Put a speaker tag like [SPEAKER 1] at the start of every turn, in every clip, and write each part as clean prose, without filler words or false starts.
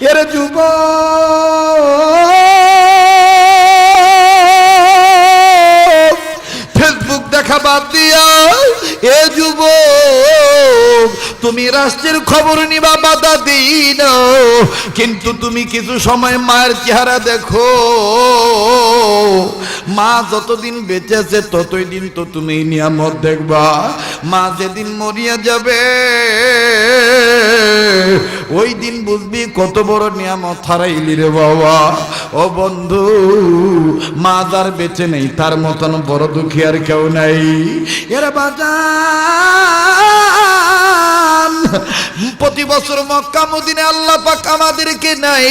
[SPEAKER 1] এর যুবক ফেসবুক দেখা বাদ দিয়া, এ যুবক তুমি রাষ্ট্রের খবর নিবা বাধা দিই না, কিন্তু তুমি কিছু সময় মায়ের চেহারা দেখো। মা যতদিন বেঁচে আছে ততই দিন তো তুমি নিয়ামত দেখবা। মা যেদিন মরিয়া যাবে ওই দিন বুঝবি কত বড় নিয়ামত হারাইলি রে বাবা। ও বন্ধু, মা যার বেঁচে নেই তার মতন বড় দুঃখী আর কেউ নাই। এরা বাজান প্রতি বছর মক্কা মদিনা আল্লাহ পাক আমাদেরকে নাই,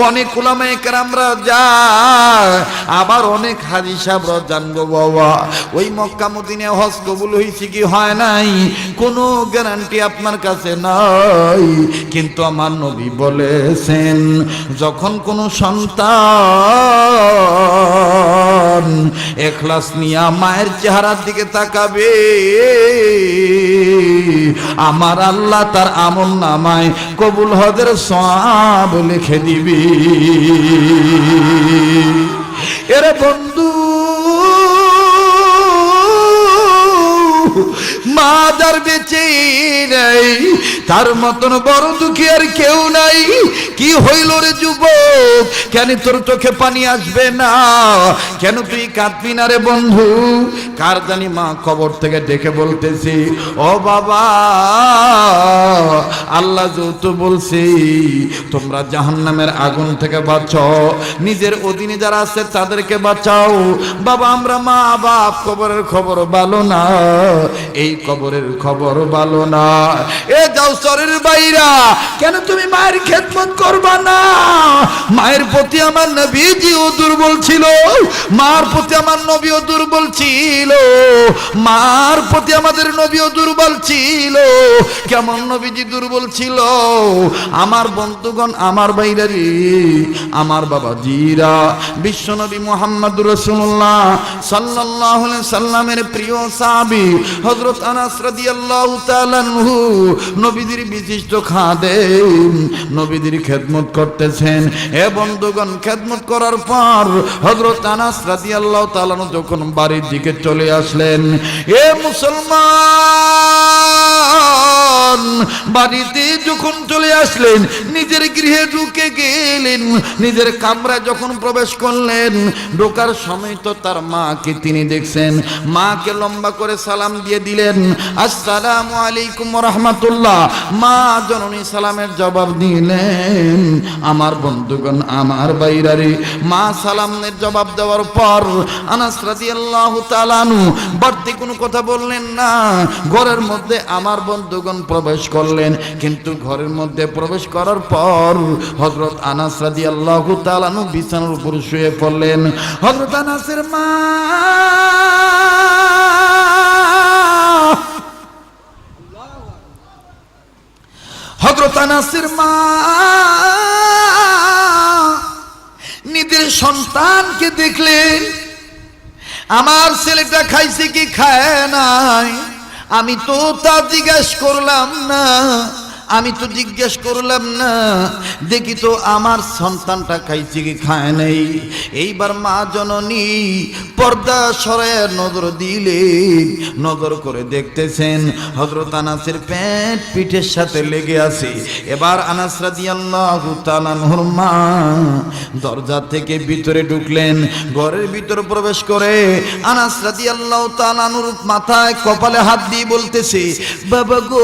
[SPEAKER 1] অনেক উলামায়ে কেরামরা যায়, আবার অনেক হাজী সাহেবরা জানবো বাবা। ওই মক্কা মদিনা হজ কবুল হয়েছে কি হয় নাই কোনো গ্যারান্টি আপনার কাছে নাই, কিন্তু আমার নবী বলেছেন যখন কোনো সন্তান ইখলাস নিয়ে মায়ের চেহারার দিকে তাকাবে আমার আল্লাহ তার আমল নামায় কবুল হজের সওয়াব লিখে দিবি। এরে বন্ধু, মা যার বেঁচে নেই তার মতন বড় দুঃখী আর কেউ নাই। কি হইল রে যুবক, কেন তোর চোখে পানি আসবে না, কেন তুই কাঁদবি না রে বন্ধু? কার জানি মা কবর থেকে ডেকে বলতেছি, ও বাবা আল্লাহ যেহেতু বলছি তোমরা জাহান্নামের আগুন থেকে বাঁচাও, নিজের অধীনে যারা আছে তাদেরকে বাঁচাও। বাবা আমরা মা বাপ কবরের খবর ভালো না, এই কবরের খবর ভালো না। এ যাও শহরের বাইরা, কেন তুমি মায়ের খেদমত করবা না? মায়ের প্রতি আমার নবীজিও দুর্বল ছিল, মার প্রতি আমার নবীও দুর্বল ছিল, মার প্রতি আমাদের নবীও দুর্বল ছিল। কেমন নবীজি দুর্বল ছিল? আমার বন্ধুগণ, আমার বাইরারি, আমার বাবা জিরা, বিশ্ব নবী মুহাম্মদুর রাসূলুল্লাহ সাল্লাল্লাহু আলাইহি সাল্লামের প্রিয় সাহাবী হযরত আনাস রাদিয়াল্লাহু তাআলা আনহু নবীজির বিশিষ্ট খাদেম, নবীজির খেদমত করতেছেন। এ বন্ধুগণ, খেদমত করার পর হযরত আনাস রাদিয়াল্লাহু তাআলা যখন বাড়ির দিকে চলে আসলেন, এ মুসলমান বাড়িতে যখন চলে আসলেন, নিজের গৃহে ঢুকে গেলেন, নিজের কামরায় যখন প্রবেশ করলেন, ঢোকার সময় তো তার মাকে তিনি দেখছেন। মাকে লম্বা করে সালাম দিয়ে দিলেন, আসসালামু আলাইকুম ওয়া রাহমাতুল্লাহ। মা জননী সালামের জবাব দিলেন। আমার বন্ধুগণ, আমার বাইরারে, মা সালামের জবাব দেওয়ার পর আনাস রাদিয়াল্লাহু তাআলা আনহু বাড়তি কোনো কথা বললেন না। ঘরের মধ্যে আমার বন্ধুগণ প্রবেশ করলেন, কিন্তু ঘরের মধ্যে প্রবেশ করার পর হযরত আনাস রাদিয়াল্লাহু তাআলা আনহু বিছানার উপর শুয়ে পড়লেন। হযরত আনাসের মা হযরত আনাসের মা নিজের সন্তানকে দেখলেন, আমার ছেলেটা খাইছে কি খায় নাই, আমি তো তা জিজ্ঞেস করলাম না, আমি তো জিজ্ঞেস করলাম না, দেখি তো আমার সন্তানটা খাইছে কি খায় নাই। এইবার মা জননী পর্দা সরায় নজর দিলেন, নজর করে দেখতেছেন হযরত আনাসের পেট পিঠের সাথে লেগে আছে। এবার আনাস রাদিয়াল্লাহু তাআলা আনহুর মা দরজা থেকে ভিতরে ঢুকলেন, ঘরের ভিতর প্রবেশ করে আনাস রাদিয়াল্লাহু তাআলা আনহুর মাথায় কপালে হাত দিয়ে বলতেছে, বাবা গো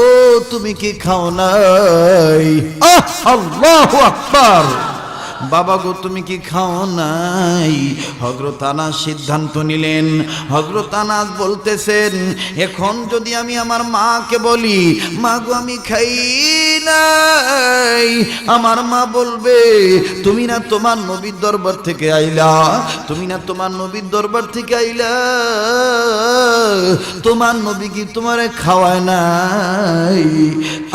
[SPEAKER 1] তুমি কি খাও না? আল্লাহু আকবার। বাবা গো তুমি কি খাও নাই? হযরত আনাস সিদ্ধান্ত নিলেন। হযরত আনাস বলতেছেন, এখন যদি আমি আমার মাকে বলি, মা গো আমি খাই নাই, আমার মা বলবে তুমি না তোমার নবীর দরবার থেকে আইলা, তুমি না তোমার নবীর দরবার থেকে আইলা, তোমার নবী কি তোমারে খাওয়ায় নাই?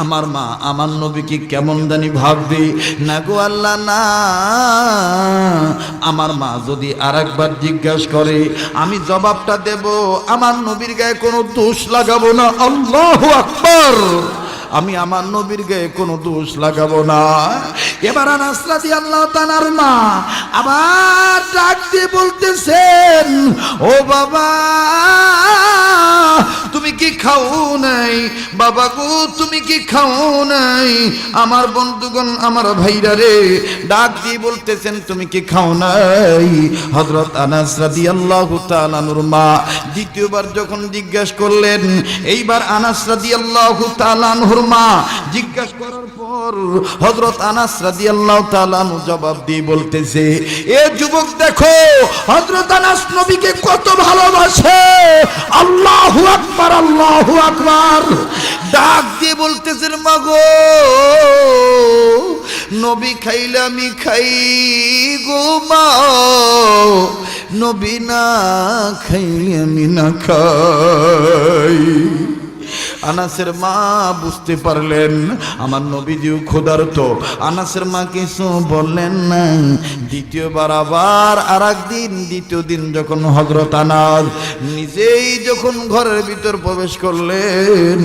[SPEAKER 1] আমার মা আমার নবী কি কেমন জানি ভাববে। না গো আল্লাহ না, আমার মা যদি আরেকবার জিজ্ঞাসা করে আমি জবাবটা দেব, আমার নবীর গায়ে কোনো দোষ লাগাবো না। আল্লাহু আকবার। আমি আমার নবীর গায়ে কোনো দোষ লাগাবো না। এবার আনাস রাদিয়াল্লাহু তাআলার মা আবার ডাক দিয়ে বলতেছেন, ও বাবা তুমি কি খাও নাই? বাবা গো তুমি কি খাও নাই? আমার বন্ধুগণ, আমার ভাইরা রে, ডাক দিয়ে বলতেছেন তুমি কি খাও নাই? হযরত আনাস রাদিয়াল্লাহু তাআলা নূর মা দ্বিতীয়বার যখন জিজ্ঞাসা করলেন, এইবার আনাস রাদিয়াল্লাহু তাআলা নূর মা জিজ্ঞাসা করার পর হযরত আনাস রাদিয়াল্লাহু তাআলা জবাব দিয়ে বলতেছে, এ যুবক দেখো হযরত আনাস নবীকে কত ভালোবাসে। আল্লাহু আকবার, আল্লাহু আকবার। ডাক দিয়ে বলতেছেন, মাগো নবী খাইলে আমি খাই গো মা, নবী না খাইলে আমি না খাই। আনাসের মা বুঝতে পারলেন আমার নবীজিও ক্ষুধার্ত। আনাসের মা কিছু বললেন না। দ্বিতীয়বার আবার দ্বিতীয় দিন যখন হযরত আনাস নিজেই যখন ঘরের ভিতর প্রবেশ করলেন,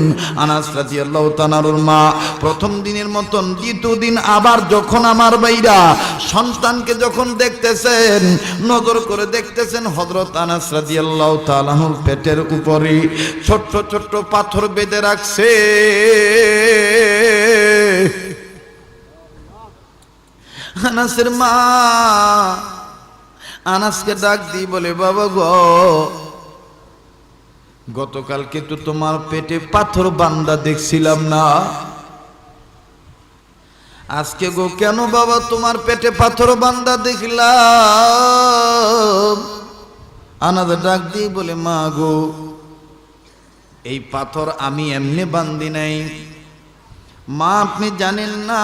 [SPEAKER 1] আনাস রাদিয়াল্লাহু তাআলার মা প্রথম দিনের মতন দ্বিতীয় দিন আবার যখন আমার ভাইরা সন্তানকে যখন দেখতেছেন, নজর করে দেখতেছেন হযরত আনাস রাদিয়াল্লাহু তাআলার পেটের উপরে ছোট্ট ছোট্ট পাথর বেঁধে রাখছে। আনাসের মা আনাসকে ডাক দিয়ে বলে, বাবা গো গতকালকে তো তোমার পেটে পাথর বান্দা দেখছিলাম না, আজকে গো কেন বাবা তোমার পেটে পাথর বান্দা দেখলাম? আনাস ডাক দিয়ে বলে, মা গো এই পাথর আমি এমনি বান্ধি নাই মা, আপনি জানেন না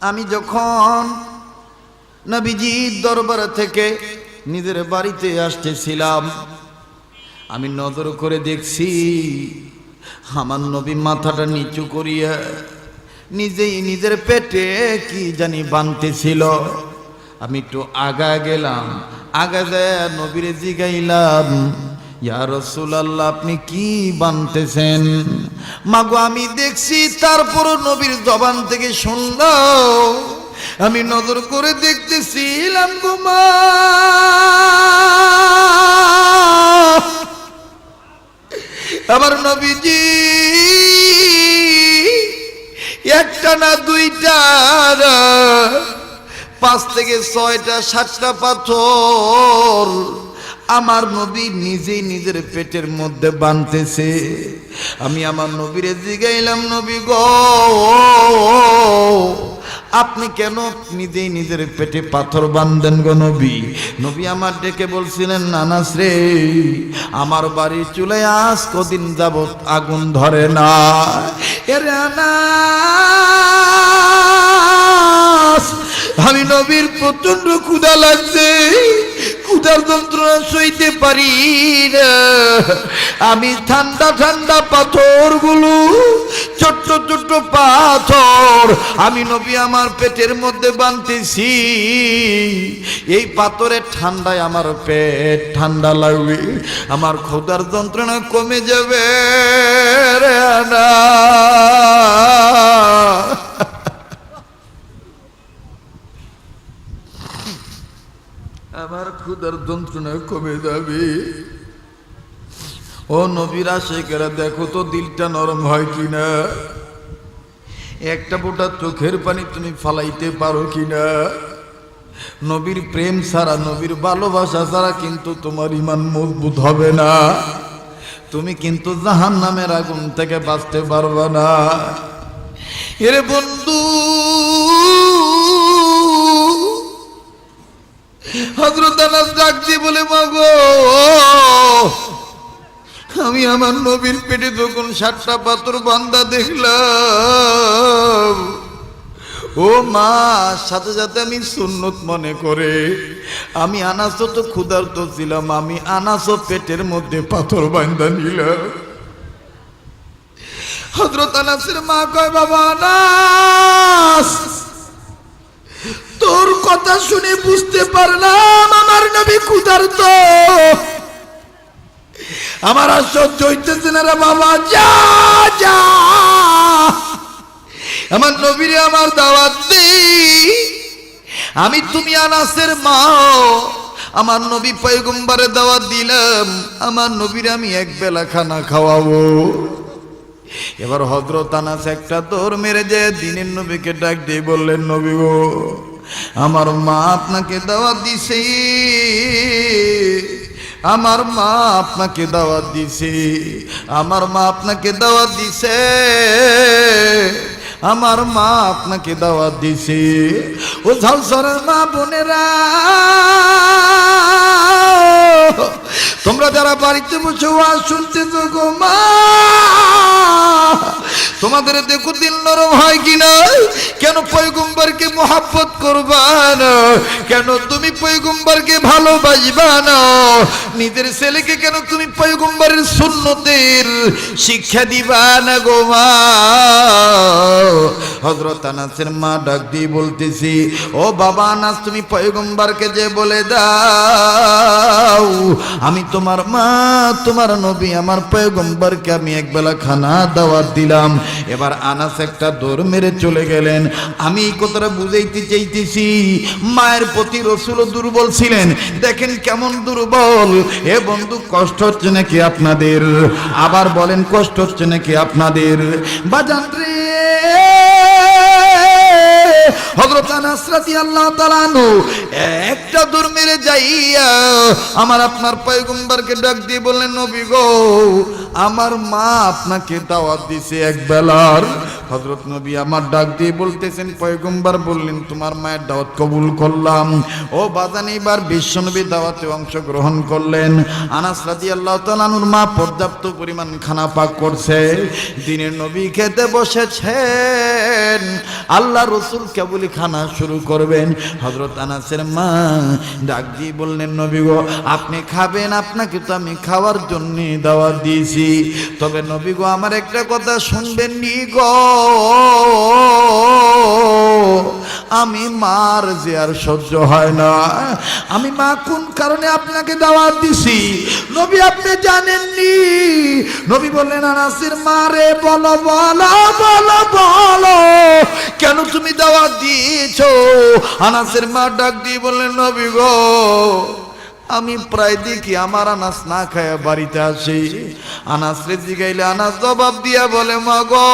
[SPEAKER 1] আমি যখন নবীজির দরবার থেকে নিজের বাড়িতে আসতেছিলাম, আমি নজর করে দেখছি আমার নবী মাথাটা নিচু করিয়া নিজেই নিজের পেটে কি জানি বানতেছিল। আমি একটু আগা গেলাম, আগা যায় নবীরে জিগাইলাম, ইয়া রাসূলুল্লাহ আপনি কি বানতেছেন? মাগো আমি দেখছি, তারপরও নবীর জবান থেকে শুনলাম, আমি নজর করে দেখতেছিলাম গো মা, আমার নবীজি একটা না দুইটা না 5 থেকে 6টা 7টা পাথর আমার নবী নিজেই নিজের পেটের মধ্যে বানতেছে। আমি আমার নবীরে জিগাইলাম, নবী গো আপনি কেন নিজেই নিজের পেটে পাথর বাঁধেন গো নবী? নবী আমার ডেকে বলছিলেন, আনাস রে আমার বাড়ির চুলায় আজ কদিন যাবত আগুন ধরে না। এরে আনাস আমি নবীর প্রচন্ড ক্ষুধা লাগছে, ক্ষুধার যন্ত্রণা সইতে পারি না, আমি ঠান্ডা ঠান্ডা পাথরগুলো ছোট্ট ছোট্ট পাথর আমি নবী আমার পেটের মধ্যে বাঁধতেছি, এই পাথরের ঠান্ডায় আমার পেট ঠান্ডা লাগবে, আমার ক্ষুধার যন্ত্রণা কমে যাবে রে না। আমার ক্ষুধার যন্ত্রণা কমে যাবে। ও নবীর আশিকেরা দেখো তো দিলটা নরম হয় কিনা, একটা ফোঁটা চোখের পানি তুমি ফালাইতে পারো কিনা? নবীর প্রেম ছাড়া, নবীর ভালোবাসা ছাড়া কিন্তু তোমার ঈমান মজবুত হবে না, তুমি কিন্তু জাহান্নামের আগুন থেকে বাঁচতে পারবে না। এরে বন্ধু হযরত আনাস ডাক দিয়ে বলে, মাগো আমি আমার নবীর পেটে যখন 7টা পাথর বান্দা দেখলাম, ও মা সাথে সাথে আমি সুন্নত মনে করে আমি আনাসও তো ক্ষুধার্ত ছিলাম, আমি আনাসও পেটের মধ্যে পাথর বান্দা নিলাম। হযরত আনাসের মা কয়, বাবা আনাস তোর কথা শুনে বুঝতে পারলাম আমার নবী ক্ষুধার্ত, আমার আর সহ্য হইতেছে না রে বাবা, যা যা আমার নবীরে আমার দাওয়াত দেই। আমি তুমি আনাসের মা, আমার নবী পয়গম্বরে দাওয়াত দিলাম, আমার নবীরে আমি এক বেলা খানা খাওয়াবো। এবার হযরত আনাস একটা দৌড় মেরে যে দিনের নবীকে ডাক দিয়ে বললেন, নবী গো, আমার মা আপনাকে দাওয়াত দিছে, আমার মা আপনাকে দাওয়াত দিছে, আমার মা আপনাকে দাওয়াত দিছে, আমার মা আপনাকে দাওয়াত দিছে। ও ঝালসরের মা বোনেরা, তোমরা যারা বাড়িতে বসে ওয়াজ শুনতেছো গো মা, তোমাদের দেখো দিল নরম হয় কিনা? কেন পয়গম্বরকে মোহাব্বত করবা না? কেন তুমি পয়গম্বরকে ভালোবাসবা না? নিজের ছেলেকে কেন তুমি পয়গম্বরের সুন্নতের শিক্ষা দিবা না গো মা? হযরত আনাসের মা ডাক দিয়ে বলতেছি, ও বাবা আনাস, তুমি পয়গম্বরকে যে বলে দাও আমি তোমার মা, তোমার নবী, আমার পয়গম্বরকে আমি একবেলা খানা দাওয়াত দিলাম। এবার আনাস একটা দৌড় মেরে চলে গেলেন। আমি এই কথাটা বুঝাইতে চাইতেছি, মায়ের প্রতি রাসূল দুর্বল ছিলেন। দেখেন কেমন দুর্বল। এ বন্ধু, কষ্ট হচ্ছে নাকি আপনাদের? আবার বলেন, কষ্ট হচ্ছে নাকি আপনাদের? বাজান রে, হযরত আনাস রাদিয়াল্লাহু তাআলা আনহু একটা দৌড় মেরে যাইয়া আমার আপনার পয়গম্বরকে ডাক দিয়ে বললেন, নবী গো, আমার মা আপনাকে দাওয়াত দিছে এক বেলার। হযরত নবী আমার ডাক দিয়ে বলতেছেন, পয়গম্বর বললেন তোমার মায়ের দাওয়াত কবুল করলাম। ও বাজান, এবার বিশ্বনবী দাওয়াতে অংশগ্রহণ করলেন। আনাস রাদিয়াল্লাহু তাআলা আনহুর মা পর্যাপ্ত পরিমাণ খানা পাক করছে, দিনের নবী খেতে বসেছেন। আল্লাহ রাসূল কেবলই খানা শুরু করবেন। হযরত আনাসের মা ডাক দিয়ে বললেন, নবী গো, আপনি খাবেন, আপনাকে তো আমি খাওয়ার জন্য দাওয়াত দিয়েছি, তবে নবী গো আমার একটা কথা শুনবেন নি গো, আমি মার যে আর সহ্য হয় না। আমি মা কোন কারণে আপনাকে দাওয়াত দিছি নবী আপনি জানেননি? নবী বললেন, আনাসের মা রে, বলো বলো বলো বলো, কেন তুমি দাওয়াত দিয়েছো? আনাসের মা ডাক দিয়ে বললেন, নবী গো, আমি প্রায় দেখি আমার আনাস না খায়া বাড়িতে আসে। আনাস রে জিগাইলে আনাস জবাব দিয়া বলে, মা গো,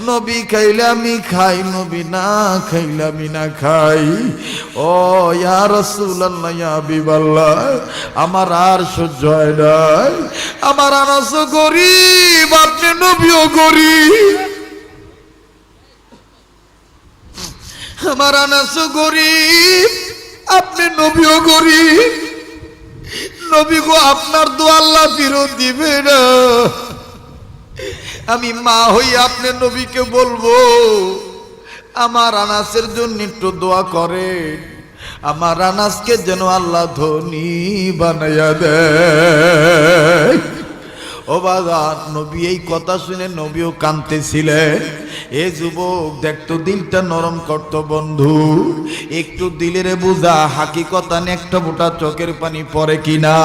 [SPEAKER 1] নবী খাইলে আমি খাই, নবী না খাইলে আমি না খাই। ও ইয়া রাসূলুল্লাহ, ইয়া হাবিবাল্লাহ, আমার আর সহ্য হয় না। আমার আনাসও গরিব, আপনি নবীও গরিব। আমার আনাসও গরিব, আপনি নবীও গরিব। নবী গো, আপনার দোয়া আল্লাহ ফিরত দিবে না। আমি মা হই আপনি নবীকে বলবো, আমার আনাসের জন্য একটু দোয়া করেন, আমার আনাসকে যেন আল্লাহ ধনী বানাইয়া দেয়। ও বাজার, নবী এই কথা শুনে নবীও কাঁদতেছিলেন। এ যুবক, দেখতো দিলটা নরম করতো বন্ধু, একটু দিলের বোঝা হাকিকতান একটা ফোঁটা চোখের পানি পড়ে কিনা।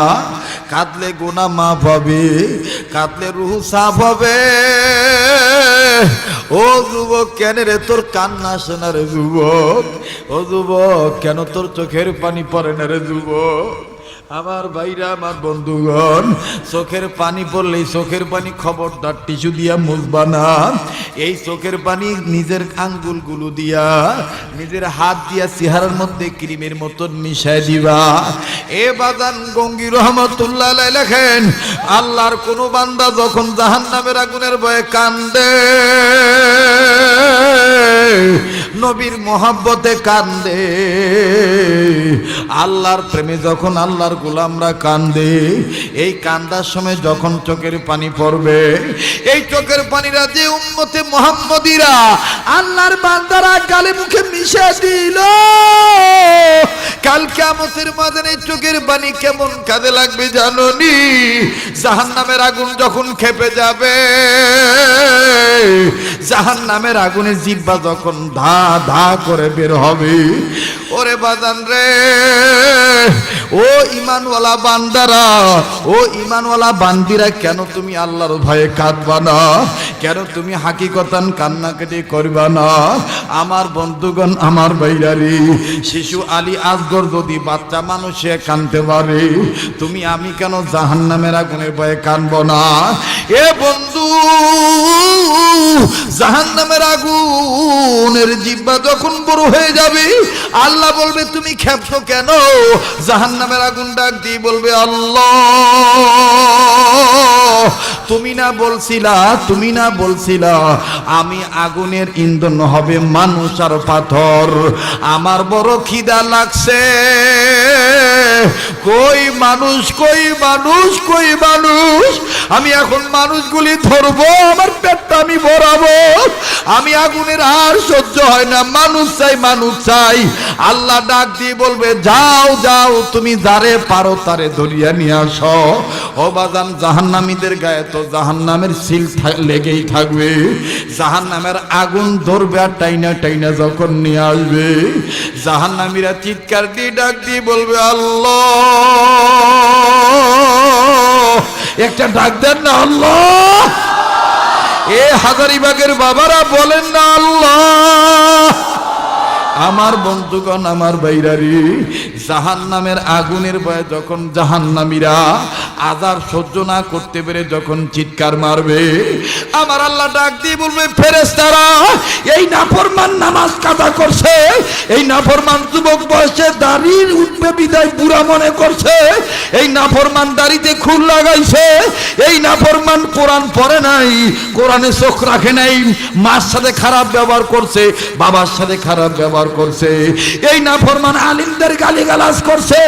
[SPEAKER 1] কাঁদলে গুনাহ মাফ হবে, কাঁদলে রূহ সাফ হবে। ও যুবক, কেন রে তোর কান্না আসে না রে যুবক? ও যুবক, কেন তোর চোখের পানি পড়ে না রে যুবক? আমার ভাইরা, আমার বন্ধুগণ, চোখের পানি পড়লেই চোখের পানি খবরদার টিস্যু দিয়া মুছবা না। এই চোখের পানি নিজের আঙ্গুলগুলো দিয়া, নিজের হাত দিয়া চেহারার মধ্যে ক্রিমের মতো মিশাই দিবা। এ বাজান, গঙ্গি রহমতুল্লাহ আলাইহি লেখেন, আল্লাহর কোন বান্দা যখন জাহান্নামের আগুনের ভয়ে কান্দে, নবীর মহব্বতে কান্দে, আল্লাহর প্রেমে যখন আল্লাহর গোলামরা কান্দে, এই কান্দার সময় যখন চোখের পানি পড়বে, এই চোখের পানিরা যে উম্মতে মুহাম্মদীরা আল্লাহর বান্দারা গালে মুখে মিশে দিল, কাল কিয়ামতের ময়দানে চোখের পানি কেমন কাঁদে লাগবে জানোনি? জাহান্নামের আগুন যখন খেপে যাবে, জাহান্নামের আগুনের জিহ্বা যখন ধা ধা করে বের হবে, ওরে বাজান রে, ও ইমানওয়ালা বান্দারা, ও ইমানওয়ালা বান্দিরা, কেন তুমি আল্লাহর ভয়ে কাঁদবা না? কেন তুমি হাকিকতান কান্নাকাটি করবা না? আমার বন্ধুগণ, আমার ভাইরারি, শিশু আলী আসগর যদি বাচ্চা মানুষে কাঁদতে পারে, তুমি আমি কেন জাহান্নামের আগুনের ভয়ে কাঁদব না? এ বন্ধু, জাহান্নামের আগুনের জিহ্বা যখন বড় হয়ে যাবে, আল্লাহ বলবে তুমি ক্ষেপছো কেন? জাহান্নামের আগুন ডাক দিয়ে বলবে, আল্লাহ তুমি না বলছিলা আমি আগুনের ইন্ধন হবে মানুষ আর পাথর। আমার বড় খিদা লাগছে, কই মানুষ, আমি এখন মানুষগুলি ধরবো, আমার পেটটা আমি ভরাবো, আমি আগুনের আর সহ্য হয় না, মানুষ চাই। আল্লাহ ডাক দিয়ে বলবে, যাও তুমি যারে পারো তারে ধরিয়া নিয়ে আসো। ও বাজান, জাহান্নামীদের গায়ে তো জাহান্নামের সিল লেগেই থাকবে, জাহান্নামের আগুন ধরবে আর টাইনা যখন নিয়ে আসবে, জাহান্নামীরা চিৎকার দিয়ে ডাক দিয়ে বলবে, আল্লাহ, একটা ডাক দেন না আল্লাহ। এ হাজারিবাগের বাবারা বলেন না আল্লাহ। আমার বন্ধুগণ, আমার ভাইরারি, জাহান্নামের আগুনের ভয়ে যখন জাহান্নামীরা আযাব সহ্য না করতে পেরে যখন চিৎকার মারবে, আমার আল্লাহ ডাক দিয়ে বলবে, ফেরেশতারা, এই নাফরমান নামাজ কাজা করছে, এই নাফরমান যুবক বয়সে দাড়ি উঠবে বিদায় বুড়া মনে করছে, এই নাফরমান দাড়িতে খুর লাগাইছে, এই নাফরমান কোরআন পড়ে নাই, কোরআনে চোখ রাখে নাই, মার সাথে খারাপ ব্যবহার করছে, বাবার সাথে খারাপ ব্যবহার করছে, এই নাফরমান আলিমদের গালিগালাজ করছে,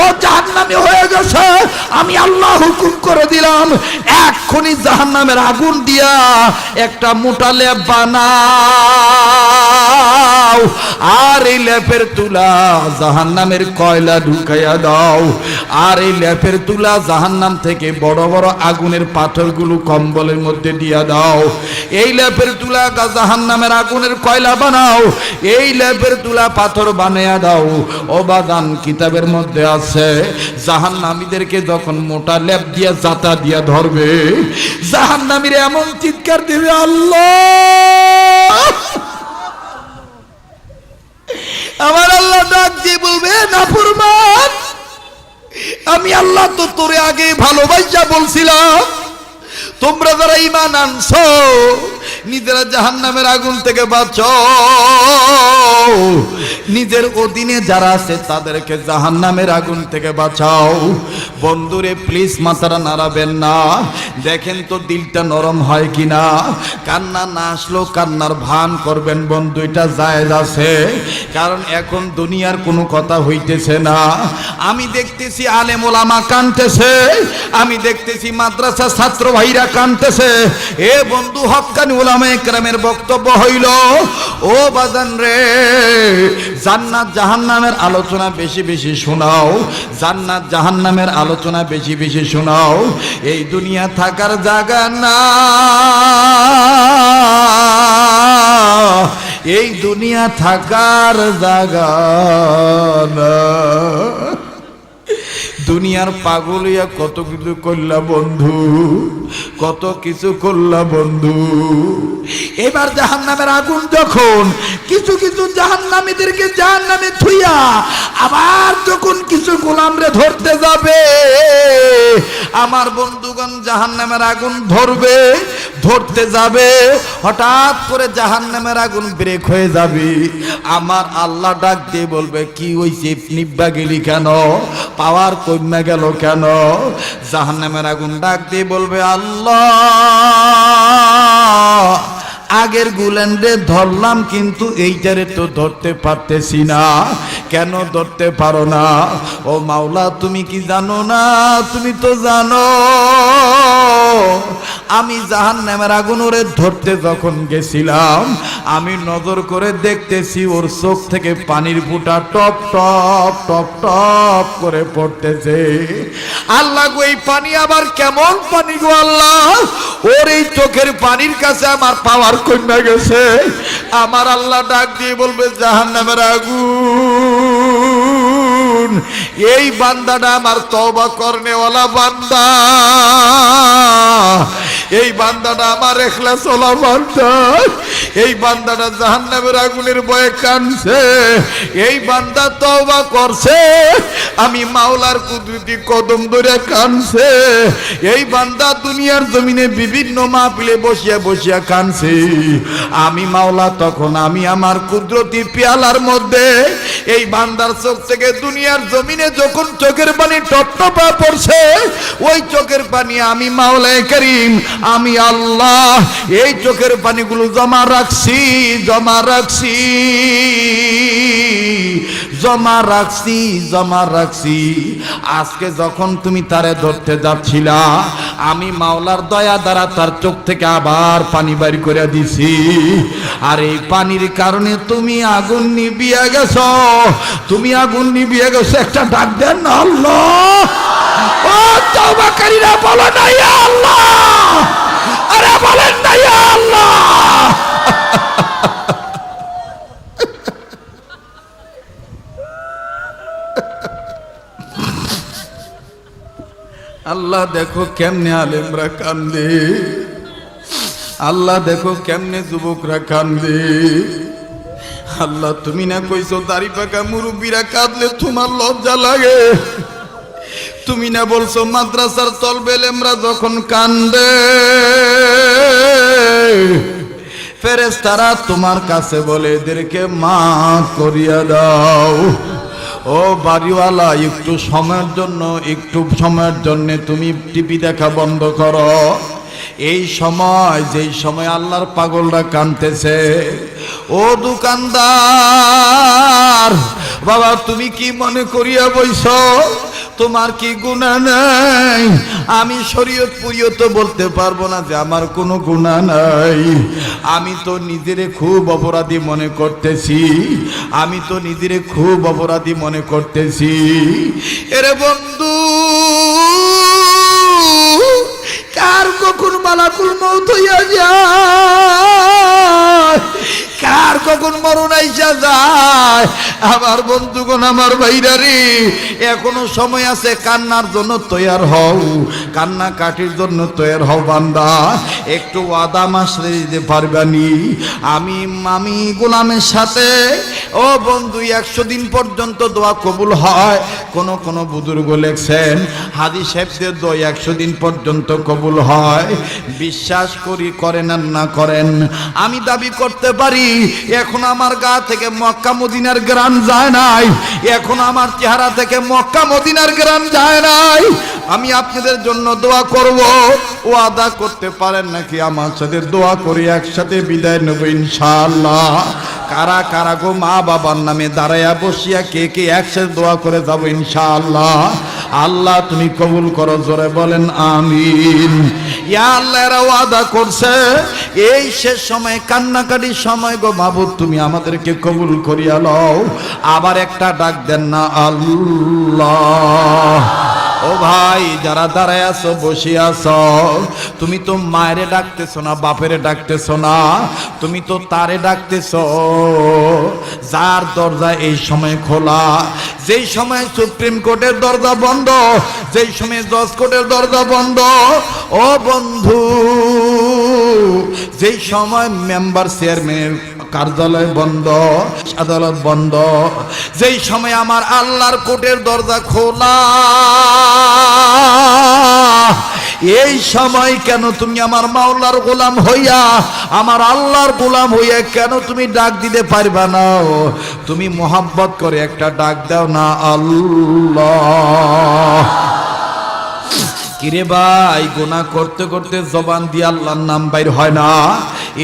[SPEAKER 1] ও জাহান্নামী হয়ে গেছে। আমি আল্লাহ হুকুম করে দিলাম, এক্ষুনি জাহান্নামের আগুন দিয়া একটা মোটা লেপ বানাও, আর এই লেপের তুলা জাহান্নামের কয়লা ঢুকাইয়া দাও, আর এই লেপের তুলা জাহান্নাম থেকে বড় বড় আগুনের পাথরগুলো কম্বলের মধ্যে দিয়া দাও, এই লেপের তুলা জাহান্নামের আগুনের কয়লা বানাও, এই লেপের তুলা পাথর বানাইয়া দাও। ও বাদান, কিতাবের মধ্যে আছে, জাহান্নামীদেরকে যখন মোটা লেপ দিয়া জাতা দিয়া ধরবে, জাহান্নামীরা এমন চিৎকার দিবে, আল্লাহ। আমার আল্লাহ ডাক দিয়ে বলবে, নাফরমান, আমি আল্লাহ তো তোরে আগে ভালোবাসা বলছিলাম, তোমরা যারা ঈমান আনছো নিজেরা জাহান্নামের আগুন থেকে বাঁচো, নিজের অধীনে যারা আছে তাদেরকে জাহান্নামের আগুন থেকে বাঁচাও। বন্ধুরে, প্লিজ মাথাটা নাড়াবেন না, দেখেন তো দিলটা নরম হয় কিনা। কান্না না আসলেও কান্নার ভান করবেন বন্ধু, এটা জায়েজ আছে, কারণ এখন দুনিয়ার কোনো কথা হইতেছে না। আমি দেখতেছি আলেম ওলামা কাঁদতেছে, আমি দেখতেছি মাদ্রাসা ছাত্র ভাইরা কাঁদতেছে। এ বন্ধু, হক্কানি উলামায়ে কেরামের বক্তব্য হইল, ও বাজান রে, জান্নাত জাহান্নামের আলোচনা বেশি বেশি শোনাও, জান্নাত জাহান্নামের আলোচনা বেশি বেশি শোনাও। এই দুনিয়া থাকার জায়গা না, এই দুনিয়া থাকার জায়গা না। দুনিয়ার পাগল হইয়া কত কিছু করলা বন্ধু, কত কিছু করলা বন্ধু। এবার জাহান্নামের আগুন যখন কিছু কিছু জাহান্নামীদেরকে জাহান্নামে থুইয়া আবার যখন কিছু গোলামরে ধরতে যাবে, আমার বন্ধুগণ, জাহান্নামের আগুন ধরতে যাবে, হঠাৎ করে জাহান্নামের আগুন ব্রেক হয়ে যাবে। আমার আল্লাহ ডাক দিয়ে বলবে, কি হইছে, নিব্বা গেলি কেন, পাওয়ার কমে গেল কেন? জাহান্নামের আগুন ডাক দিয়ে বলবে, আল্লাহ, আগের গুলেন্ডে ধরলাম কিন্তু এইটারে তো ধরতে পারতেছি না। কেন ধরতে পারো না? ও মাওলা, তুমি কি জানো না? তুমি তো জানো আমি জাহান্নামের আগুন ওরে ধরতে যখন গেছিলাম, আমি নজর করে দেখতেছি ওর চোখ থেকে পানির ফোঁটা টপ টপ টপ টপ করে পড়তেছে। আল্লাহ গো, এই পানি আবার কেমন পানি গো আল্লাহ? ওর এই চোখের পানির কাছে আমার পাওয়ার কমে গেছে। আমার আল্লাহ ডাক দিয়ে বলবে, জাহান্নামের আগুন, এই বান্দাটা আমার তওবা করনেওয়ালা বান্দা, এই বান্দাটা আমার ইখলাস ওয়ালা বান্দা, এই বান্দাটা জাহান্নামের আগুনের ভয়ে কাঁদছে, এই বান্দা তওবা করছে, আমি মাওলার কুদরতি কদম ধরে কাঁদছে, এই বান্দা দুনিয়ার জমিনে বিভিন্ন মাহফিলে বসিয়া বসিয়া কাঁদছে। আমি মাওলা তখন আমি আমার কুদরতি পেয়ালার মধ্যে এই বান্দার চোখ থেকে দুনিয়ার জমিনে যখন চোখের পানি টপটপা পড়ছে, ওই চোখের পানি আমি মাওলায়ে কারীম, আমি আল্লাহ এই চোখের পানিগুলো জমা রাখছি, জমা রাখছি, জমা রাখছি, জমা রাখছি। আজকে যখন তুমি তারে ধরতে যাচ্ছিলা, আমি মাওলার দয়া দ্বারা তার চোখ থেকে আবার পানি বের করে দিছি। আর এই পানির কারণে তুমি আগুন নিভিয়ে গেছো, তুমি আগুন নিভিয়ে গেছো। একটা ডাক দেন না আল্লাহ। ও তওবাকারীরা বলো না ইয়া আল্লাহ, আরে বলেন না ইয়া আল্লাহ। আল্লাহ দেখো কেমনে আলেমরা কান্দে, আল্লাহ দেখো কেমনে যুবকরা কান্দে। আল্লাহ তুমি না কইছো দাড়ি পাকা মুরব্বীরা কাঁদলে তোমার লজ্জা লাগে, তুমি না বলছো মাদ্রাসার তলবে আলেমরা যখন কান্দে ফেরেশতারা তোমার কাছে বলে এদেরকে মাফ করিয়া দাও। ও বাড়িওয়ালা, একটু সময়ের জন্য, একটু সময়ের জন্য তুমি টিভি দেখা বন্ধ করো। এই সময়, যেই সময় আল্লাহর পাগলরা কাঁদতেছে, ও দোকানদার বাবা, তুমি কি মনে করিয়া বইছো? তোমার কি গুনাহ নাই? আমি শরীয়ত পুরিয়ত বলতে পারবো না যে আমার কোনো গুনাহ নাই। আমি তো নিজেরে খুব অপরাধী মনে করতেছি, আমি তো নিজেরে খুব অপরাধী মনে করতেছি। এরে বন্ধু, কার কখন মালাকুল মউত হইয়া যায়, কার কখন মরণ আইসা যায়। আমার বন্ধুগণ, আমার ভাইরা রে, এখনো সময় আছে, কান্নার জন্য তৈয়ার হও, কান্না কাটির জন্য তৈয়ার হও বান্দা। একটু ওয়াদা মাসরে দিতে পারবানি? আমি গোলামের সাথে, ও বন্ধু, 100 দিন পর্যন্ত দোয়া কবুল হয়। কোন বুজুর্গ লেখছেন হাদিস সাহেবদের দোয়া 100 দিন পর্যন্ত কবুল হয়। বিশ্বাস করি, করেন আর না করেন, আমি দাবি করতে পারি এখন আমার গা থেকে মক্কা মদিনার গ্রাম যায় নাই, এখন আমার চেহারা থেকে মক্কা মদিনার গ্রাম যায় নাই। আমি আপনাদের জন্য দোয়া করব, ওয়াদা করতে পারেন নাকি আমার সাথে দোয়া করি একসাথে বিদায় নেব ইনশাআল্লাহ? কারা কারা গো মা বাবার নামে দাঁড়ায়া বসিয়া কে কে একসাথে দোয়া করে যাবো ইনশাআল্লাহ? আল্লাহ তুমি কবুল করো, জোরে বলেন আমিন। ইয়া আল্লাহ, এরা ওয়াদা করছে এই শেষ সময়, কান্নাকাটির সময় গো মাবুদ তুমি আমাদেরকে কবুল করিয়া লও। আবার একটা ডাক দেন না আল্লাহ। ও ভাই, যারা দাঁড়ায় আছো, বসে আছো, তুমি তো মায়েরে ডাকতেছো না, বাপেরে ডাকতেছো না, তুমি তো তারে ডাকতেছো যার দরজা এই সময় খোলা। যেই সময় সুপ্রিম কোর্টের দরজা বন্ধ, যেই সময় জজ কোর্টের দরজা বন্ধ, ও বন্ধু, যেই সময় মেম্বার চেয়ারম্যানের কার্যালয় বন্ধ, আদালত বন্ধ, যেই সময় আমার আল্লাহর কোর্টের দরজা খোলা, এই সময় কেন তুমি আমার মাওলার গোলাম হইয়া, আমার আল্লাহর গোলাম হইয়া কেন তুমি ডাক দিতে পারবা না? তুমি মোহাব্বত করে একটা ডাক দাও না আল্লাহ। কিরে ভাই, গুনাহ করতে করতে জবান দিয়ে আল্লাহর নাম বাইর হয় না,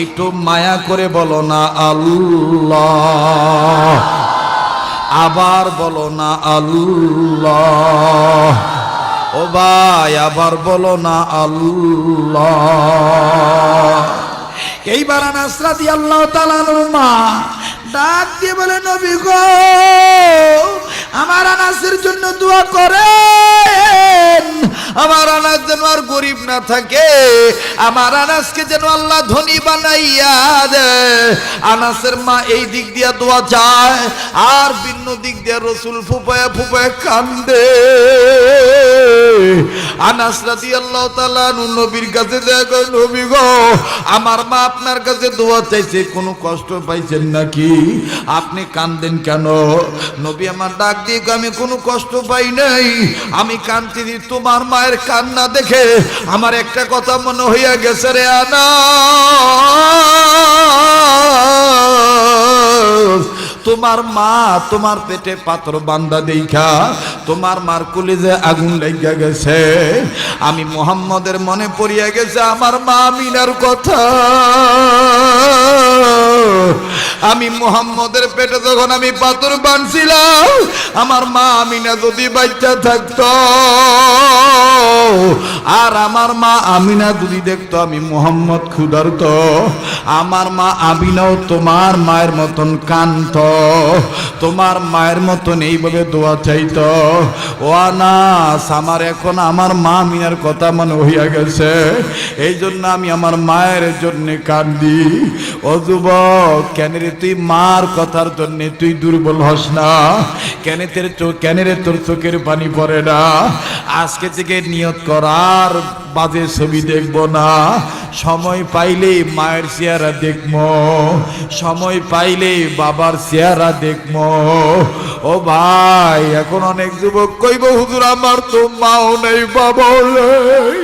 [SPEAKER 1] একটু মায়া করে বলো না আল্লাহ। আবার বলো না আল্লাহ। ও ও ভাই আবার বলো না আল্লাহ। এইবার আনাস রাদিয়াল্লাহু তাআলা আনহু মা ডাক দিয়ে বলে, নবী গো, আমার আনাসের জন্য দোয়া করেন, আমার আনাস যেন আর গরিব না থাকে, আমার আনাসকে যেন আল্লাহ ধনী বানাইয়া দেয়। আনাসের মা এই দিক দিয়া দোয়া চায়, আর ভিন্ন দিক দিয়া রাসূল ফুপায়া ফুপায়া কান্দে। আনাস রাদিয়াল্লাহু তাআলা আনহু নবীর কাছে যায়, নবী গো, আমার মা আপনার কাছে দোয়া চাইছে, কোনো কষ্ট পাইছেন নাকি? আপনি কান্দেন কেন? নবী আমার ডাক দিয়ে, আমি কোনো কষ্ট পাই নাই, আমি কাঁদতেছি তোমার মায়ের কান্না দেখে আমার একটা কথা মনে হইয়া গেছে রে আনাস, তোমার মা তোমার পেটে পাথর বান্দা দেখা তোমার মার কলিজে আগুন লাগিয়া গেছে। আমি মুহাম্মদের মনে পড়িয়া গেছে আমার মা আমিনার কথা। আমি মুহাম্মদের পেটে যখন আমি পাথর বানছিলাম, আমার মা আমিনা যদি বাচ্চা থাকতো, আর আমার মা আমিনা যদি দেখতো আমি মুহাম্মদ ক্ষুধার্ত, আমার মা আমিনাও তোমার মায়ের মতন কাঁদতো, তোমার মায়ের মতন এইভাবে দোয়া চাইতো। ও আনাস, আমার এখন আমার মা আমিনার কথা মনে হইয়া গেছে, এই জন্য আমি আমার মায়ের জন্য কান্দি। ও যুবক, কেন রে তুই মার কথার জন্য তুই দুর্বল হস না? কেন রে তোর চোখের পানি পড়ে না? আজকে থেকে নিয়ত করার বাজে ছবি দেখবো না, সময় পাইলেই মায়ের চেহারা দেখবো, সময় পাইলেই বাবার চেহারা দেখবো। ও ভাই, এখন অনেক যুবক কইব, হুজুর আমার তো মাও নেই বাবাও নেই।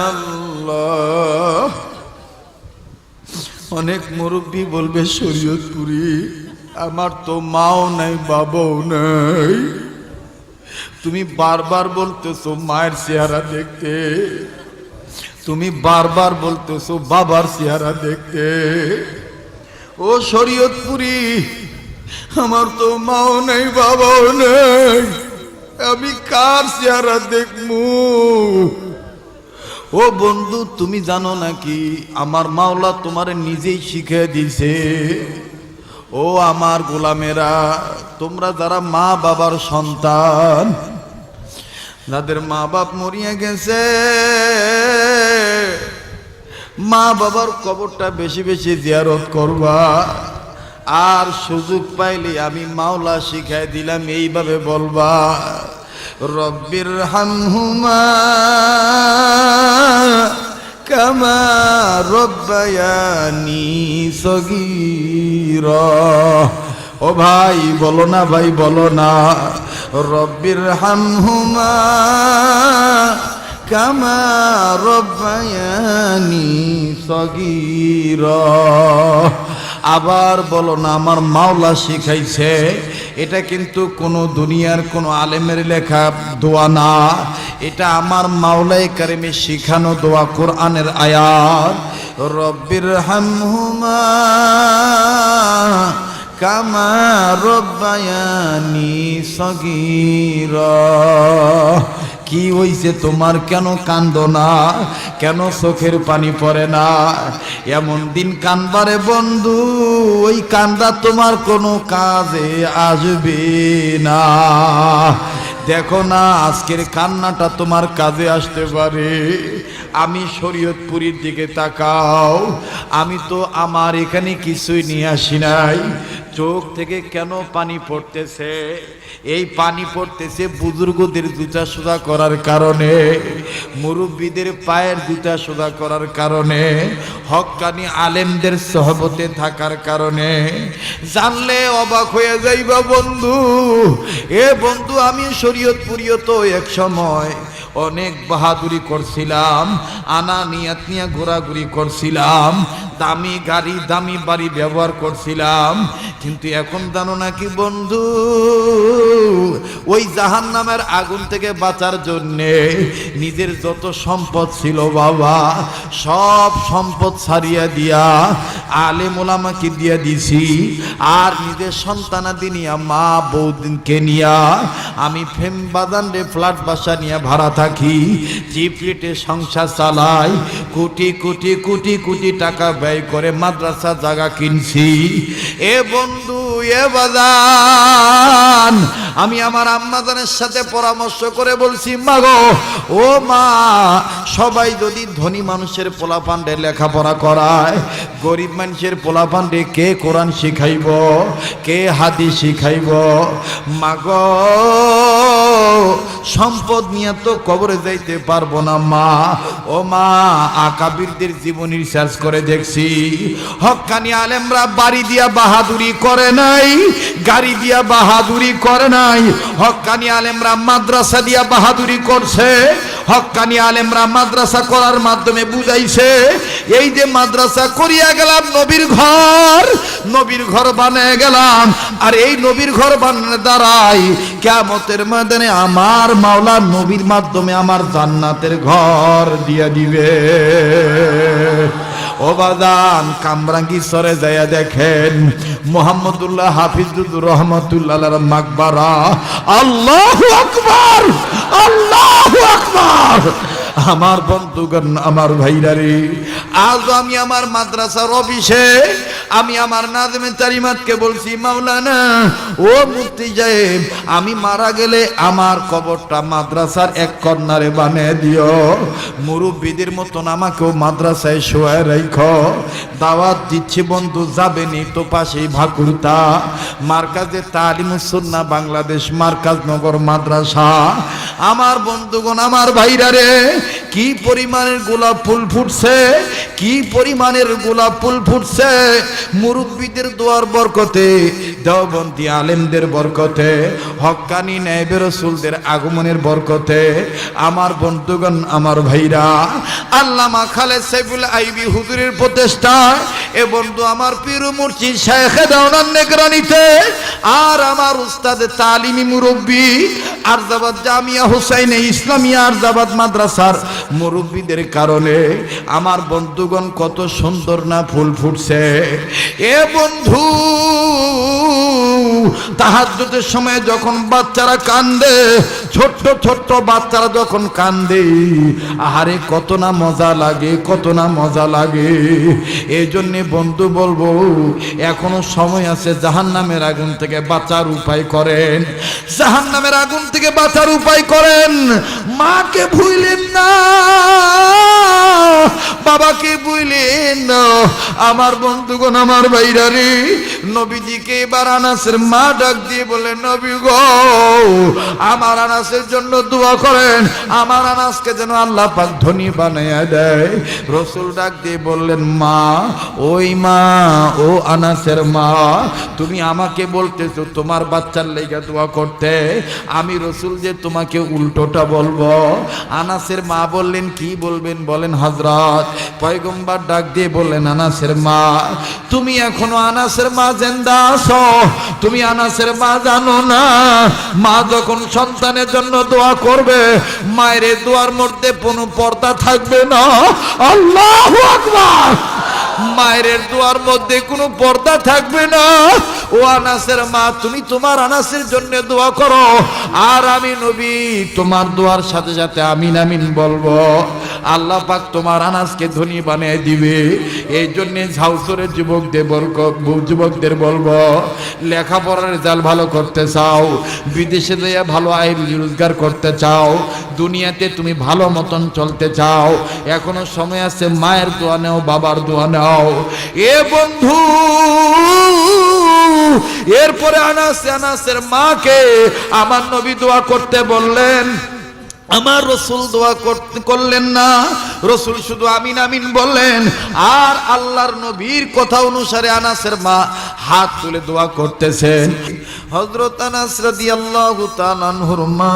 [SPEAKER 1] আল্লাহ, অনেক মুরব্বী বলবে শরীয়তপুরি, আমার তো মাও নাই বাবাও নাই। তুমি বারবার বলতেছো মায়ের চেহারা দেখতে, তুমি বারবার বলতেছো বাবার চেহারা দেখতে। ও শরীয়তপুরি, আমার তো মাও নাই বাবাও নাই, আমি কার চেহারা দেখমু? ও বন্ধু, তুমি জানো নাকি আমার মাওলা তোমারে নিজেই শিখিয়ে দিছে। ও আমার গোলামেরা, তোমরা যারা মা বাবার সন্তান, যাদের মা বাপ মরিয়া গেছে, মা বাবার কবরটা বেশি বেশি জিয়ারত করবা। আর সুযোগ পাইলে আমি মাওলা শিখাই দিলাম, এইভাবে বলবা, রব্বির হামহুমা কামা রব্বায়ানি সগীরা। ও ভাই বলো না, ভাই বলো না, রব্বির হামহুমা কামা রব্বায়ানি সগীরা। আবার বলো না, আমার মাওলা শিখাইছে। এটা কিন্তু কোনো দুনিয়ার কোনো আলেমের লেখা দোয়া না, এটা আমার মাওলাই কারিমে শিখানো দোয়া, কোরআনের আয়াত। রব্বির হামহুমা কামা রব্বায়ানি সগীরা। কি হইছে তোমার? কেন কান্দো না? কেন চোখের পানি পড়ে না? এমন দিন কানবারে বন্ধু, ওই কান্দা তোমার কোনো কাজে আসবে না। দেখো না, আজকের কান্নাটা তোমার কাজে আসতে পারে। আমি শরীয়তপুরীর দিকে তাকাও, আমি তো আমার এখানে কিছুই নিয়ে আসি নাই। চোখ থেকে কেন পানি পড়তেছে? এই পানি পড়তেছে বুজুর্গদের জুতা সোজা করার কারণে, মুরব্বীদের পায়ের জুতা সোজা করার কারণে, হক্কানি আলেমদের সহবতে থাকার কারণে। জানলে অবাক হয়ে যাইবা বন্ধু। এ বন্ধু, আমি শরীয়তপুরীও তো এক সময় অনেক বাহাদুরি করছিলাম, আনানিয়াত নিয়ে ঘোরাঘুরি করছিলাম, দামি গাড়ি দামি বাড়ি ব্যবহার করছিলাম। কিন্তু এখন জানো নাকি বন্ধু, ওই জাহান্নামের আগুন থেকে বাঁচার জন্যে নিজের যত সম্পদ ছিল বাবা, সব সম্পদ ছাড়িয়া দিয়া আলেম ওলামাকে দিয়া দিছি, আর নিজের সন্তানাদি নিয়া মা বউদিনকে নিয়া আমি ফেম বাজান রে ফ্ল্যাট বাসা নিয়ে ভাড়া থাকি, চিপলিটে সংসার চালাই, কোটি কোটি কোটি কোটি টাকা ব্যয় করে মাদ্রাসা জায়গা কিনছি। এ বন্ধু, এ বাজান, আমি আমার আম্মাজানের সাথে পরামর্শ করে বলছি, মা গো, ও মা, সবাই যদি ধনী মানুষের পোলাপান্ডে লেখাপড়া করায়, গরিব মানুষের পোলাপান্ডে কে কোরআন শিখাইব, কে হাদিস শিখাইব? মা গো, সম্পদ নিয়ে তো কবরে যাইতে পারবো না মা। ও মা, আকাবিরদের জীবনী রিসার্চ করে দেখছি, হক্কানি আলেমরা বাড়ি দিয়া বাহাদুরি করে নাই, গাড়ি দিয়া বাহাদুরি করে নাই, হক্কানি আলেমরা মাদ্রাসা দিয়া বাহাদুরি করছে। হক্কানি আলেমরা মাদ্রাসা করার মাধ্যমে বুঝাইছে, এই যে মাদ্রাসা করিয়া গেলাম নবীর ঘর, নবীর ঘর বানিয়ে গেলাম, আর এই নবীর ঘর বানানোর দ্বারাই কিয়ামতের ময়দানে আমার মাওলা নবীর মাধ্যমে আমার জান্নাতের ঘর দিয়া দিবে। ও বাদান, কামরাঙ্গি সরে যাইয়া দেখেন মুহাম্মদুল্লাহ হাফিজুর রহমাতুল্লাহর মাকবারা। আল্লাহু আকবার, আল্লাহু আকবার। আমার বন্ধুগণ, আমার ভাইরা রে, আজ আমি আমার মাদ্রাসার অফিসে আমি আমার নাজমে তালিমাতকে বলছি, মাওলানা ও মুফতি সাহেব, আমি মারা গেলে আমার কবরটা মাদ্রাসার এক কর্নারে বানিয়ে দিও, মুরব্বীদের মতন আমাকেও মাদ্রাসায় শোয়ায় রাখো। দাওয়াত দিচ্ছি বন্ধু, যাবেনি তো পাশেই ভাকুরতা মার্কাজে তালিমুস সুন্নাহ বাংলাদেশ মার্কাজ নগর মাদ্রাসা। আমার বন্ধুগণ, আমার ভাইরা রে, কি পরিমাণের গোলাপ ফুল ফুটছে, কি পরিমাণের গোলাপ ফুল ফুটছে, মুরব্বীদের দোয়ার বরকতে, দেওবন্দি আলেমদের বরকতে, হক্কানি নায়েবে রাসূলদের আগমনের বরকতে। আমার বন্ধুগণ, আমার ভাইরা, আল্লামা খালেদ সাইফুল আইবি হুজুরের প্রচেষ্টায়, এ বন্ধু আমার পীর মুর্শিদ শায়েখে দাওরান নেগরানিতে, আর আমার উস্তাদে তালিমি মুরব্বী আরজাবাদ জামিয়া হুসাইনে ইসলামিয়া আরজাবাদ মাদ্রাসার মুরব্বীদের কারণে আমার বন্ধুগণ কত সুন্দর না ফুল ফুটছে। এ বন্ধু, তাহাজ্জুদের সময় যখন বাচ্চারা কান্দে, ছোট্ট ছোট্ট বাচ্চারা যখন কান্দে, আহারে কত না মজা লাগে, কত না মজা লাগে। এই জন্যে বন্ধু বলবো, এখনো সময় আছে, জাহান্নামের আগুন থেকে বাঁচার উপায় করেন, জাহান্নামের আগুন থেকে বাঁচার উপায় করেন। মাকে ভুলেন না, বাবাকে ভুলেন না। আমার বন্ধুগণ, আমার ভাইরা রে, নবীজিকে এবার আনাসের মা ডাক দিয়ে বলে, নবী গো, আমার আনাসের জন্য দোয়া করেন, আমার আনাসকে যেন আল্লাহ পাক ধনী বানাইয়া দেয়। রসুল ডাক দিয়ে বললেন, মা, ওই মা, ও আনাসের মা, তুমি আমাকে বলতেছো তোমার বাচ্চার লেগে দোয়া করতে, আমি রসুল যে তোমাকে উল্টোটা বলবো। আনাসের মা বললেন, কি বলবেন বলেন হযরত? পয়গম্বর ডাক দিয়ে বললেন, আনাসের মা, তুমি এখনো আনাসের মা জিন্দা আছো, তুমি আনাসের মা জানো না, মা যখন সন্তানের জন্য দোয়া করবে, মায়ের দোয়ার মধ্যে কোনো পর্দা থাকবে না। আল্লাহু আকবার। মায়ের দোয়ার মধ্যে কোনো পর্দা থাকবে না। ও আনাসের মা, তুমি তোমার আনাসের জন্য দোয়া করো, আর আমি নবী তোমার দোয়ার সাথে সাথে আমিন আমিন বলবো। আল্লাহ পাক তোমার আনাসকে ধনী বানিয়ে দিবে। এই জন্যে ঝাউসরের যুবকদের বলবো, লেখাপড়ার রেজাল্ট ভালো করতে চাও, বিদেশে যেয়ে ভালো আয় রোজগার করতে চাও, দুনিয়াতে তুমি ভালো মতন চলতে চাও, এখনো সময় আছে, মায়ের দোয়া নেও, বাবার দোয়া নেও। এ বন্ধু, এরপরে আনাসের মাকে আমার নবী দোয়া করতে বললেন, আমার রসুল দোয়া করলেন না, রসুল শুধু আমিন আমিন বললেন। আর আল্লাহর নবীর কথা অনুসারে আনাসের মা হাত তুলে দোয়া করতেছেন। হযরত আনাস রাদিয়াল্লাহু তাআলা আনহুর মা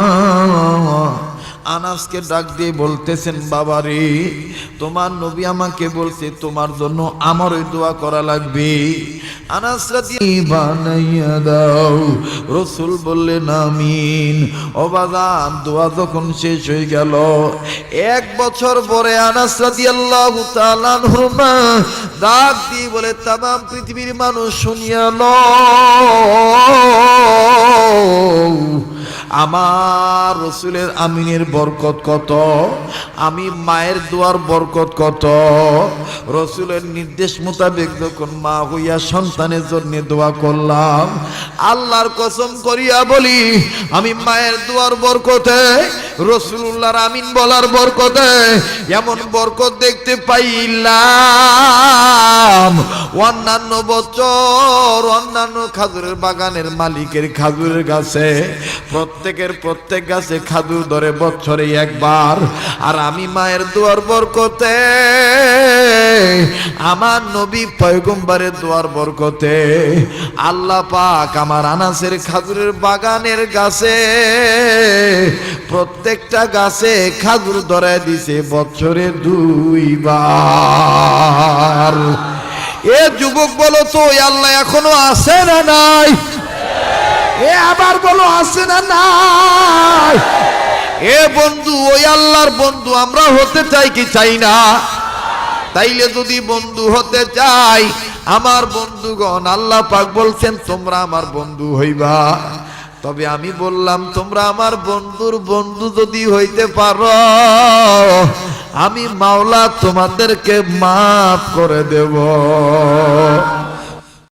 [SPEAKER 1] আনাসকে ডাক দিয়ে বলতেছেন, বাবা রে, তোমার নবী আমাকে বলছে তোমার জন্য আমার ওই দোয়া করা লাগবে। আনাস রাদিয়াল্লাহু বানাইয়া দাও। রাসূল বললেন আমিন। ও বাজান, দোয়া যখন শেষ হয়ে গেল, 1 বছর পরে আনাস রাদিয়াল্লাহু তাআলা আনহু ডাক দিয়ে বলে, তামাম পৃথিবীর মানুষ শুনিয়া লও, আমার রাসূলের আমিনের বরকত কত, আমি মায়ের দোয়ার বরকত কত। রাসূলের নির্দেশ মোতাবেক যখন মা হইয়া সন্তানের জন্য দোয়া করলাম, আল্লাহর কসম করিয়া বলি, আমি মায়ের দোয়ার বরকতে, রাসূলুল্লাহর আমিন বলার বরকতে এমন বরকত দেখতে পাইলাম, অন্যান্য বছর অন্যান্য খাজুরের বাগানের মালিকের খাজুরের গাছে প্রত্যেক গাছে খাজুর ধরে বছরে একবার, আর আমি মায়ের দোয়ার বরকতে, আমার নবী পয়গম্বরের দোয়ার বরকতে আল্লাহ পাক আমার আনাসের খাজুরের বাগানের গাছে প্রত্যেকটা গাছে খাজুর ধরে দিছে বছরে 2 বার। এ যুবক বলো তো, আল্লাহ এখনো আছে না নাই? এ আবার বলো, আছে না নাই? এ বন্ধু, ওই আল্লাহর বন্ধু আমরা হতে চাই কি চাই না? তাইলে যদি বন্ধু হতে চাই, আমার বন্ধুগণ, আল্লাহ পাক বলছেন তোমরা আমার বন্ধু হইবা। তবে আমি বললাম, তোমরা আমার বন্ধুর বন্ধু যদি হইতে পারো, আমি মাওলা তোমাদেরকে মাফ করে দেব।